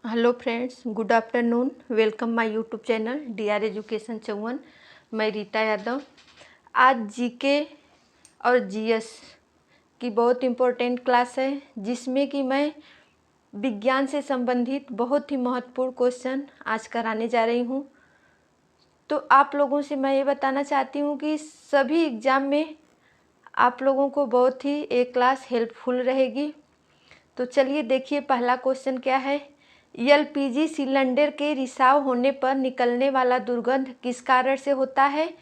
Hello friends, good afternoon. Welcome my YouTube channel DR education 54। मैं रीता यादव। आज GK और GS की बहुत इम्पोर्टेंट क्लास है, जिसमें कि मैं विज्ञान से संबंधित बहुत ही महत्वपूर्ण क्वेश्चन आज कराने जा रही हूँ। तो आप लोगों से मैं ये बताना चाहती हूँ कि सभी एग्ज़ाम में आप लोगों को बहुत ही ये क्लास हेल्पफुल रहेगी। तो चलिए देखिए, पहला क्वेश्चन क्या है। एलपीजी सिलेंडर के रिसाव होने पर निकलने वाला दुर्गंध किस कारण से होता है।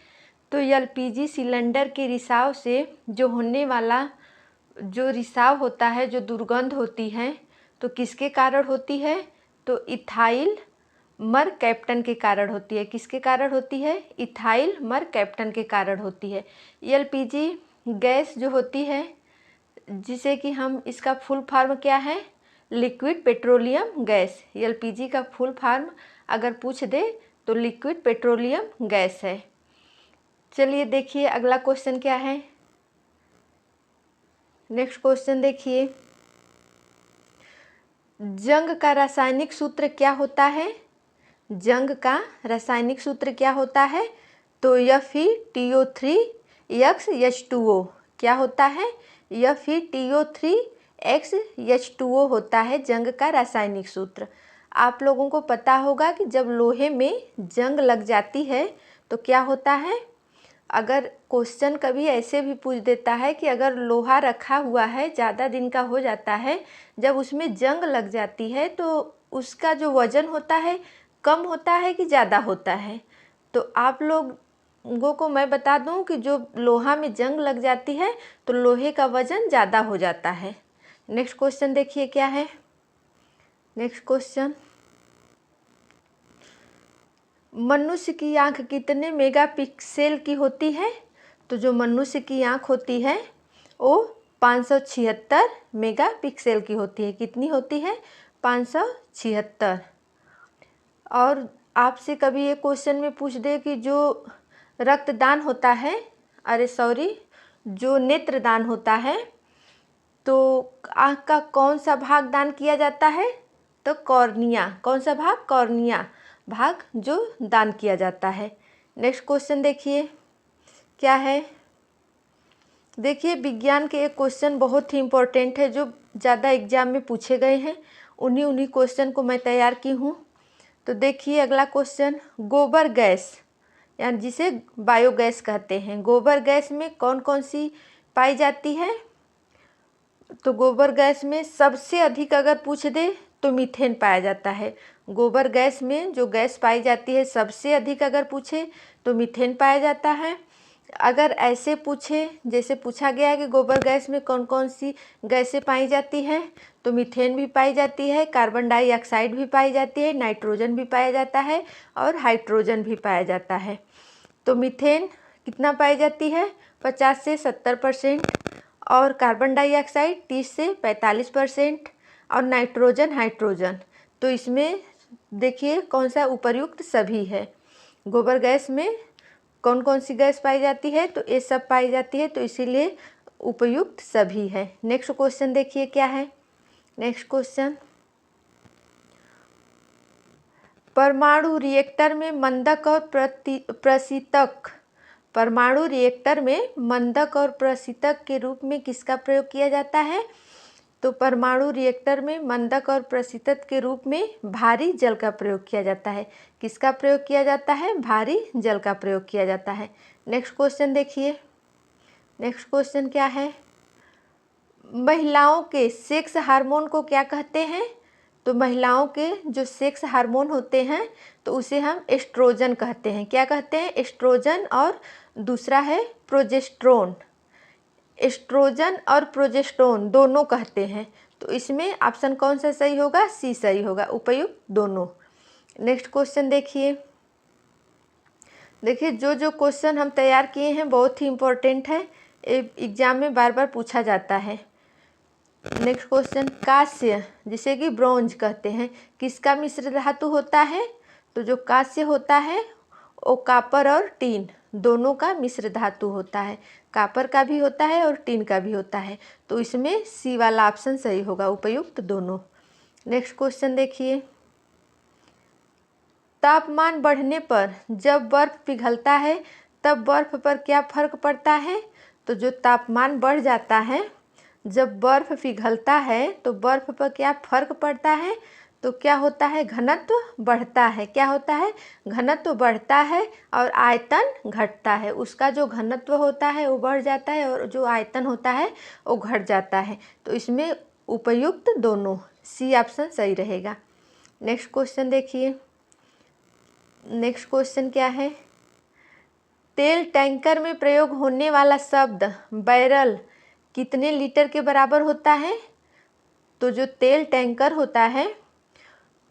तो एलपीजी सिलेंडर के रिसाव से जो होने वाला जो रिसाव होता है, जो दुर्गंध होती है, तो किसके कारण होती है। तो इथाइल मर कैप्टन के कारण होती है। किसके कारण होती है। इथाइल मर कैप्टन के कारण होती है। एलपीजी गैस जो होती है, जिसे कि हम इसका फुल फॉर्म क्या है, लिक्विड पेट्रोलियम गैस। एलपीजी का फुल फॉर्म अगर पूछ दे तो लिक्विड पेट्रोलियम गैस है। चलिए देखिए अगला क्वेश्चन क्या है। नेक्स्ट क्वेश्चन देखिए, जंग का रासायनिक सूत्र क्या होता है। जंग का रासायनिक सूत्र क्या होता है। तो FeTO3X H2O क्या होता है। FeTO3X H2O होता है जंग का रासायनिक सूत्र। आप लोगों को पता होगा कि जब लोहे में जंग लग जाती है तो क्या होता है। अगर क्वेश्चन कभी ऐसे भी पूछ देता है कि अगर लोहा रखा हुआ है, ज़्यादा दिन का हो जाता है, जब उसमें जंग लग जाती है तो उसका जो वज़न होता है कम होता है कि ज़्यादा होता है। तो आप लोगों को मैं बता दूं कि जो लोहा में जंग लग जाती है तो लोहे का वज़न ज़्यादा हो जाता है। नेक्स्ट क्वेश्चन देखिए क्या है। नेक्स्ट क्वेश्चन, मनुष्य की आँख कितने मेगापिक्सल की होती है। तो जो मनुष्य की आँख होती है वो 576 मेगापिक्सल की होती है। कितनी होती है। 576। और आपसे कभी ये क्वेश्चन में पूछ दे कि जो रक्तदान होता है, जो नेत्रदान होता है, तो आँख का कौन सा भाग दान किया जाता है। तो कॉर्निया। कौन सा भाग। कॉर्निया भाग जो दान किया जाता है। नेक्स्ट क्वेश्चन देखिए क्या है। देखिए विज्ञान के एक क्वेश्चन बहुत ही इम्पोर्टेंट है, जो ज़्यादा एग्जाम में पूछे गए हैं। उन्हीं क्वेश्चन को मैं तैयार की हूँ। तो देखिए अगला क्वेश्चन, गोबर गैस यानी जिसे बायोगैस कहते हैं, गोबर गैस में कौन कौन सी पाई जाती है। तो गोबर गैस में सबसे अधिक अगर पूछ दे तो मीथेन पाया जाता है। गोबर गैस में जो गैस पाई जाती है सबसे अधिक अगर पूछे तो मीथेन पाया जाता है। अगर ऐसे पूछे जैसे पूछा गया है कि गोबर गैस में कौन कौन सी गैसें पाई जाती हैं, तो मीथेन भी पाई जाती है, कार्बन डाइऑक्साइड भी पाई जाती है, नाइट्रोजन भी पाया जाता है और हाइड्रोजन भी पाया जाता है। तो मीथेन कितना पाई जाती है, 50 से 70%, और कार्बन डाइऑक्साइड 30 से 45%, और नाइट्रोजन हाइड्रोजन। तो इसमें देखिए कौन सा उपर्युक्त सभी है। गोबर गैस में कौन कौन सी गैस पाई जाती है, तो ये सब पाई जाती है, तो इसीलिए उपयुक्त सभी है। नेक्स्ट क्वेश्चन देखिए क्या है। नेक्स्ट क्वेश्चन, परमाणु रिएक्टर में मंदक और प्रशीतक, परमाणु रिएक्टर में मंदक और प्रशीतक के रूप में किसका प्रयोग किया जाता है। तो परमाणु रिएक्टर में मंदक और प्रशीतक के रूप में भारी जल का प्रयोग किया जाता है। किसका प्रयोग किया जाता है, भारी जल का प्रयोग किया जाता है। नेक्स्ट क्वेश्चन देखिए। नेक्स्ट क्वेश्चन क्या है, महिलाओं के सेक्स हार्मोन को क्या कहते हैं। तो महिलाओं के जो सेक्स हार्मोन होते हैं तो उसे हम एस्ट्रोजन कहते हैं। क्या कहते हैं, एस्ट्रोजन, और दूसरा है प्रोजेस्ट्रोन। एस्ट्रोजन और प्रोजेस्टेरोन दोनों कहते हैं। तो इसमें ऑप्शन कौन सा सही होगा, सी सही होगा, उपयुक्त दोनों। नेक्स्ट क्वेश्चन देखिए। देखिए जो क्वेश्चन हम तैयार किए हैं बहुत ही इम्पोर्टेंट है, एग्जाम में बार बार पूछा जाता है। नेक्स्ट क्वेश्चन, कांस्य जिसे कि ब्रोंज कहते हैं, किसका मिश्र धातु होता है। तो जो कांस्य होता है वो कापर और टीन दोनों का मिश्र धातु होता है। कापर का भी होता है और टीन का भी होता है। तो इसमें सी वाला ऑप्शन सही होगा, उपयुक्त दोनों। नेक्स्ट क्वेश्चन देखिए। तापमान बढ़ने पर जब बर्फ़ पिघलता है तब बर्फ़ पर क्या फ़र्क पड़ता है? तो जो तापमान बढ़ जाता है, जब बर्फ़ पिघलता है तो बर्फ़ पर क्या फ़र्क पड़ता है? तो क्या होता है? घनत्व बढ़ता है। क्या होता है? घनत्व बढ़ता है और आयतन घटता है। उसका जो घनत्व होता है वो बढ़ जाता है और जो आयतन होता है वो घट जाता है। तो इसमें उपयुक्त दोनों, सी ऑप्शन सही रहेगा। नेक्स्ट क्वेश्चन देखिए। नेक्स्ट क्वेश्चन क्या है? तेल टैंकर में प्रयोग होने वाला शब्द बैरल कितने लीटर के बराबर होता है? तो जो तेल टैंकर होता है,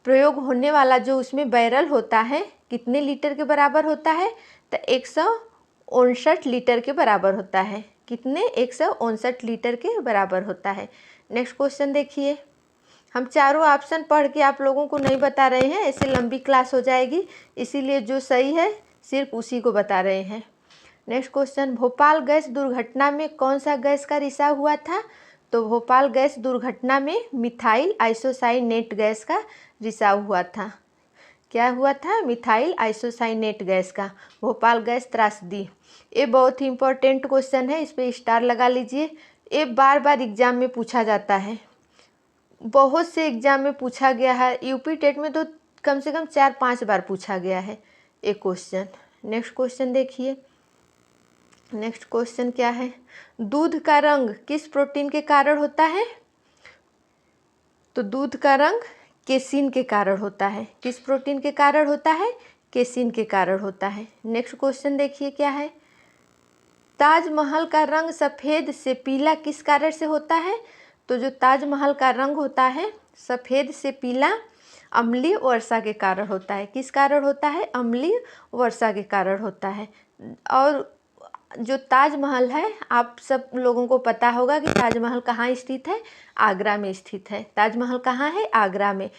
प्रयोग होने वाला जो उसमें बैरल होता है, कितने लीटर के बराबर होता है? तो 159 लीटर के बराबर होता है। कितने? 159 लीटर के बराबर होता है। नेक्स्ट क्वेश्चन देखिए। हम चारों ऑप्शन पढ़ के आप लोगों को नहीं बता रहे हैं, ऐसे लंबी क्लास हो जाएगी, इसीलिए जो सही है सिर्फ उसी को बता रहे हैं। नेक्स्ट क्वेश्चन, भोपाल गैस दुर्घटना में कौन सा गैस का रिसाव हुआ था? तो भोपाल गैस दुर्घटना में मिथाइल आइसोसाइनेट गैस का रिसाव हुआ था। क्या हुआ था? मिथाइल आइसोसाइनेट गैस का। भोपाल गैस त्रासदी, ये बहुत ही इंपॉर्टेंट क्वेश्चन है, इस पर स्टार लगा लीजिए। ये बार बार एग्जाम में पूछा जाता है, बहुत से एग्जाम में पूछा गया है। यूपी टेट में तो कम से कम 4-5 बार पूछा गया है ये क्वेश्चन। नेक्स्ट क्वेश्चन देखिए। नेक्स्ट क्वेश्चन क्या है? दूध का रंग किस प्रोटीन के कारण होता है? तो दूध का रंग केसिन के कारण होता है। किस प्रोटीन के कारण होता है? केसिन के कारण होता है। नेक्स्ट क्वेश्चन देखिए क्या है? ताजमहल का रंग सफ़ेद से पीला किस कारण से होता है? तो जो ताजमहल का रंग होता है सफ़ेद से पीला, अम्लीय वर्षा के कारण होता है। किस कारण होता है? अम्लीय वर्षा के कारण होता है। और जो ताजमहल है, आप सब लोगों को पता होगा कि ताजमहल कहाँ स्थित है? आगरा में स्थित है। ताजमहल कहाँ है? आगरा में।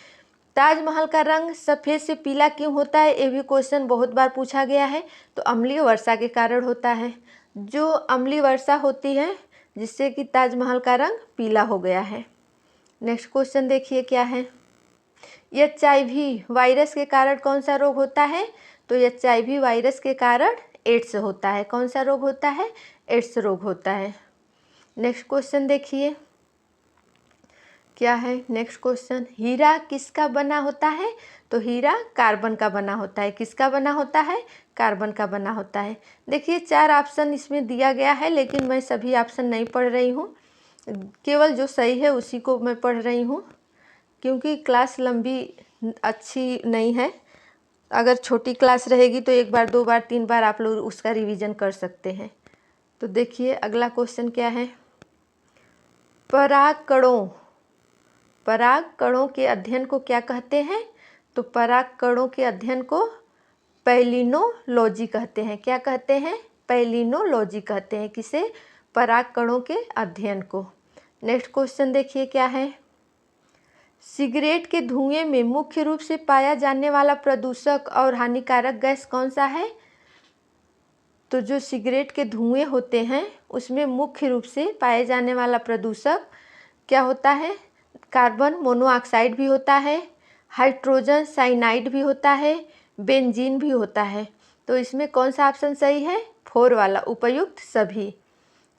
ताजमहल का रंग सफ़ेद से पीला क्यों होता है? ये भी क्वेश्चन बहुत बार पूछा गया है। तो अम्लीय वर्षा के कारण होता है। जो अम्लीय वर्षा होती है जिससे कि ताजमहल का रंग पीला हो गया है। नेक्स्ट क्वेश्चन देखिए क्या है? HIV वायरस के कारण कौन सा रोग होता है? तो HIV वायरस के कारण एड्स होता है। कौन सा रोग होता है? एड्स रोग होता है। नेक्स्ट क्वेश्चन देखिए क्या है? नेक्स्ट क्वेश्चन, हीरा किसका बना होता है? तो हीरा कार्बन का बना होता है। किसका बना होता है? कार्बन का बना होता है। देखिए 4 ऑप्शन इसमें दिया गया है, लेकिन मैं सभी ऑप्शन नहीं पढ़ रही हूँ, केवल जो सही है उसी को मैं पढ़ रही हूँ, क्योंकि क्लास लंबी अच्छी नहीं है। अगर छोटी क्लास रहेगी तो 1 बार 2 बार 3 बार आप लोग उसका रिवीजन कर सकते हैं। तो देखिए अगला क्वेश्चन क्या है? पराग कणों के अध्ययन को क्या कहते हैं? तो पराग कणों के अध्ययन को पैलिनोलॉजी कहते हैं। क्या कहते हैं? पैलिनोलॉजी कहते हैं। किसे? पराग कणों के अध्ययन को। नेक्स्ट क्वेश्चन देखिए क्या है? सिगरेट के धुएं में मुख्य रूप से पाया जाने वाला प्रदूषक और हानिकारक गैस कौन सा है? तो जो सिगरेट के धुएं होते हैं उसमें मुख्य रूप से पाए जाने वाला प्रदूषक क्या होता है? कार्बन मोनोऑक्साइड भी होता है, हाइड्रोजन साइनाइड भी होता है, बेंजीन भी होता है। तो इसमें कौन सा ऑप्शन सही है? 4 वाला, उपयुक्त सभी।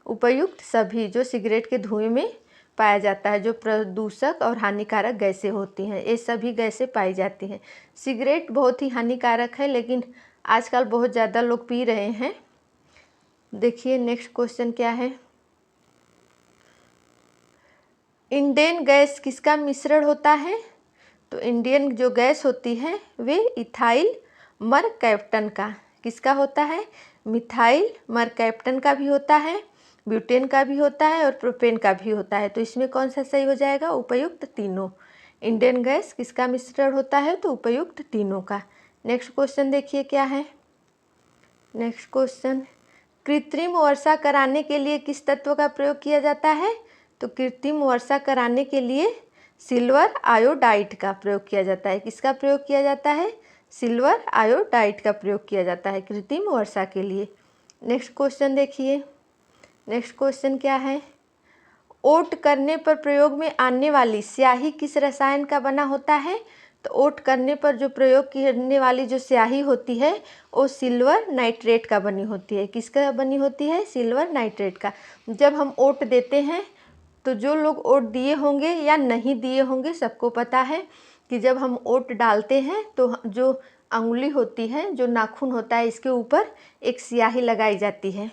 उपयुक्त सभी जो सिगरेट के धुएं में पाया जाता है, जो प्रदूषक और हानिकारक गैसें होती हैं, ये सभी गैसें पाई जाती हैं। सिगरेट बहुत ही हानिकारक है, लेकिन आजकल बहुत ज़्यादा लोग पी रहे हैं। देखिए नेक्स्ट क्वेश्चन क्या है? इंडेन गैस किसका मिश्रण होता है? तो इंडियन जो गैस होती है वे इथाइल मरकैप्टन का। किसका होता है? मिथाइल मरकैप्टन का भी होता है, ब्यूटेन का भी होता है और प्रोपेन का भी होता है। तो इसमें कौन सा सही हो जाएगा? उपयुक्त तीनों। इंडियन गैस किसका मिश्रण होता है? तो उपयुक्त तीनों का। नेक्स्ट क्वेश्चन देखिए क्या है? नेक्स्ट क्वेश्चन, कृत्रिम वर्षा कराने के लिए किस तत्व का प्रयोग किया जाता है? तो कृत्रिम वर्षा कराने के लिए सिल्वर आयोडाइड का प्रयोग किया जाता है। किसका प्रयोग किया जाता है? सिल्वर आयोडाइड का प्रयोग किया जाता है कृत्रिम वर्षा के लिए। नेक्स्ट क्वेश्चन देखिए। नेक्स्ट क्वेश्चन क्या है? ओट करने पर प्रयोग में आने वाली स्याही किस रसायन का बना होता है? तो ओट करने पर जो प्रयोग करने वाली जो स्याही होती है वो सिल्वर नाइट्रेट का बनी होती है। किसका बनी होती है? सिल्वर नाइट्रेट का। जब हम ओट देते हैं तो जो लोग ओट दिए होंगे या नहीं दिए होंगे, सबको पता है कि जब हम ओट डालते हैं तो जो अंगुली होती है, जो नाखून होता है, इसके ऊपर एक स्याही लगाई जाती है।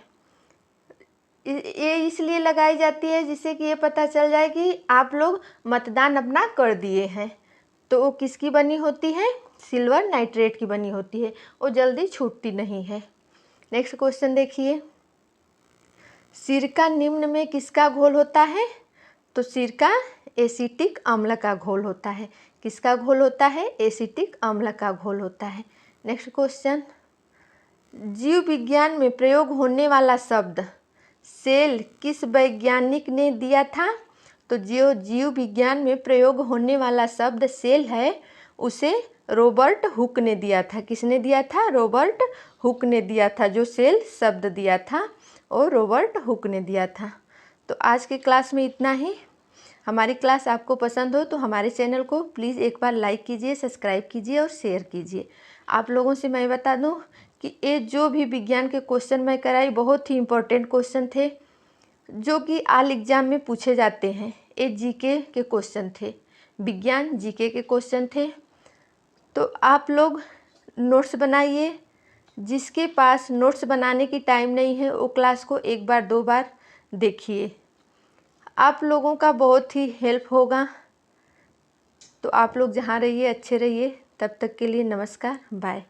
ये इसलिए लगाई जाती है जिससे कि ये पता चल जाए कि आप लोग मतदान अपना कर दिए हैं। तो वो किसकी बनी होती है? सिल्वर नाइट्रेट की बनी होती है। वो जल्दी छूटती नहीं है। नेक्स्ट क्वेश्चन देखिए, सिरका निम्न में किसका घोल होता है? तो सिरका एसिटिक अम्ल का घोल होता है। किसका घोल होता है? एसिटिक अम्ल का घोल होता है। नेक्स्ट क्वेश्चन, जीव विज्ञान में प्रयोग होने वाला शब्द सेल किस वैज्ञानिक ने दिया था? तो जो जीव विज्ञान में प्रयोग होने वाला शब्द सेल है उसे रॉबर्ट हुक ने दिया था। किसने दिया था? रॉबर्ट हुक ने दिया था। जो सेल शब्द दिया था वो रॉबर्ट हुक ने दिया था। तो आज के क्लास में इतना ही। हमारी क्लास आपको पसंद हो तो हमारे चैनल को प्लीज़ एक बार लाइक कीजिए, सब्सक्राइब कीजिए और शेयर कीजिए। आप लोगों से मैं बता दूं कि ये जो भी विज्ञान के क्वेश्चन मैं कराई बहुत ही इम्पोर्टेंट क्वेश्चन थे, जो कि ऑल एग्ज़ाम में पूछे जाते हैं। ये जीके के क्वेश्चन थे, विज्ञान जीके के क्वेश्चन थे। तो आप लोग नोट्स बनाइए। जिसके पास नोट्स बनाने की टाइम नहीं है वो क्लास को एक बार 2 बार देखिए। आप लोगों का बहुत ही हेल्प होगा। तो आप लोग जहाँ रहिए अच्छे रहिए। तब तक के लिए नमस्कार, बाय।